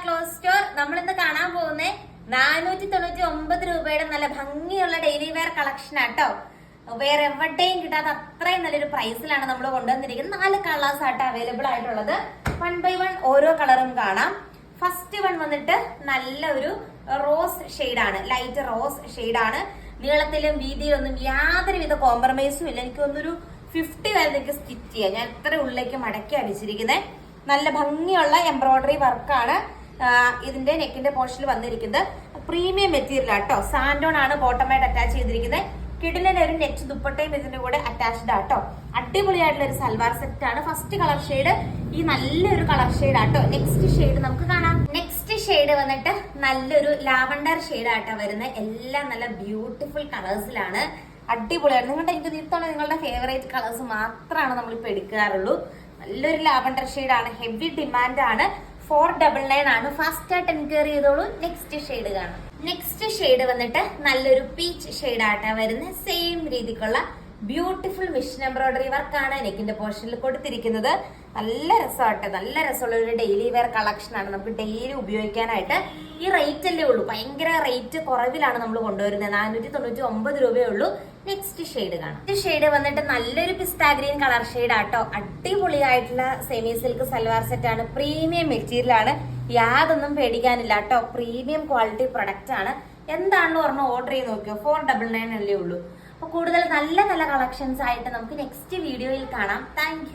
Cloth store. നമ്മളിന്ന് കാണാൻ പോകുന്ന 499 രൂപയുടെ നല്ല ഭംഗിയുള്ള ഡെയിലി വെയർ കളക്ഷൻ ആട്ടോ. വേറെ എവിടെയും കിട്ടാത്ത അത്രയും നല്ലൊരു പ്രൈസിലാണ് നമ്മൾ കൊണ്ടുവന്നിരിക്കുന്നത്. 4 കളേഴ്സ് ആട്ടോ അവൈലബിൾ ആയിട്ടുള്ളത്. 1 by 1 ഓരോ കളറും കാണാം. ഫസ്റ്റ് വൺ വന്നിട്ട് നല്ലൊരു റോസ് ഷെയ്ഡാണ്, ലൈറ്റ് റോസ് ഷെയ്ഡാണ്. നീളത്തിലും വീതിയിലൊന്നും യാതൊരുവിധ കോംപ്രമൈസും ഇല്ല. എനിക്കൊന്നൊരു 50 വരെ നിങ്ങൾക്ക് സ്റ്റിച്ച് ചെയ്യാം. ഞാൻ ഇത്ര ഉള്ളിലേക്ക് മടക്കി അടിച്ചിരിക്കുന്നത്. നല്ല ഭംഗിയുള്ള എംബ്രോയിഡറി വർക്കാണ് ഇതിന്റെ നെക്കിന്റെ പോർഷനിൽ വന്നിരിക്കുന്നത്. പ്രീമിയം മെറ്റീരിയൽ ആട്ടോ. സാൻഡോൺ ആണ് ബോട്ടമായിട്ട് അറ്റാച്ച് ചെയ്തിരിക്കുന്നത്. കിഡിലിന്റെ ഒരു നെറ്റ് ദുപ്പട്ടയും ഇതിന്റെ കൂടെ അറ്റാച്ച്ഡ് ആട്ടോ. അടിപൊളിയായിട്ടുള്ള ഒരു സൽവാർ സെറ്റ് ആണ്. ഫസ്റ്റ് കളർ ഷെയ്ഡ് ഈ നല്ലൊരു കളർ ഷെയ്ഡ് ആട്ടോ. നെക്സ്റ്റ് ഷെയ്ഡ് നമുക്ക് കാണാം. നെക്സ്റ്റ് ഷെയ്ഡ് വന്നിട്ട് നല്ലൊരു ലാവണ്ടർ ഷെയ്ഡ് ആട്ടോ വരുന്നത്. എല്ലാം നല്ല ബ്യൂട്ടിഫുൾ കളേഴ്സിലാണ്. അടിപൊളിയാണ്. എനിക്ക് ഇത്തവണ നിങ്ങളുടെ ഫേവറേറ്റ് കളേഴ്സ് മാത്രമാണ് നമ്മളിപ്പോ എടുക്കാറുള്ളൂ. നല്ലൊരു ലാവണ്ടർ ഷെയ്ഡ് ആണ്. ഹെവി ഡിമാൻഡ് ആണ്. 499 ആണ്. ഫാസ്റ്റ് ആയിട്ട് എൻക്വയറി ചെയ്തോളൂ. നെക്സ്റ്റ് ഷെയ്ഡ് കാണാം. നെക്സ്റ്റ് ഷെയ്ഡ് വന്നിട്ട് നല്ലൊരു പീച്ച് ഷെയ്ഡ് ആയിട്ടാണ് വരുന്നത്. സെയിം രീതിക്കുള്ള ബ്യൂട്ടിഫുൾ മിഷൻ എംബ്രോയിഡറി വർക്കാണ് നെക്കിന്റെ പോർഷനിൽ കൊടുത്തിരിക്കുന്നത്. നല്ല രസമാട്ടെ, നല്ല രസമുള്ള ഒരു ഡെയിലി വെയർ കളക്ഷൻ ആണ്. നമുക്ക് ഡെയിലി ഉപയോഗിക്കാനായിട്ട്. ഈ റേറ്റ് അല്ലേ ഉള്ളൂ, ഭയങ്കര റേറ്റ് കുറവിലാണ് നമ്മൾ കൊണ്ടുവരുന്നത്. 499 രൂപയേ ഉള്ളൂ. നെക്സ്റ്റ് ഷെയ്ഡ് കാണാം. നെക്സ്റ്റ് ഷെയ്ഡ് വന്നിട്ട് നല്ലൊരു പിസ്ത ഗ്രീൻ കളർ ഷെയ്ഡ് ആട്ടോ. അടിപൊളിയായിട്ടുള്ള സെമി സിൽക്ക് സൽവാർ സെറ്റ് ആണ്. പ്രീമിയം മെറ്റീരിയൽ ആണ്. യാതൊന്നും പേടിക്കാനില്ല കേട്ടോ. പ്രീമിയം ക്വാളിറ്റി പ്രൊഡക്റ്റ് ആണ്. എന്താണെന്ന് പറഞ്ഞാൽ ഓർഡർ ചെയ്ത് നോക്കിയോ. 499 അല്ലേ ഉള്ളൂ. അപ്പൊ കൂടുതൽ നല്ല നല്ല കളക്ഷൻസ് ആയിട്ട് നമുക്ക് നെക്സ്റ്റ് വീഡിയോയിൽ കാണാം. താങ്ക്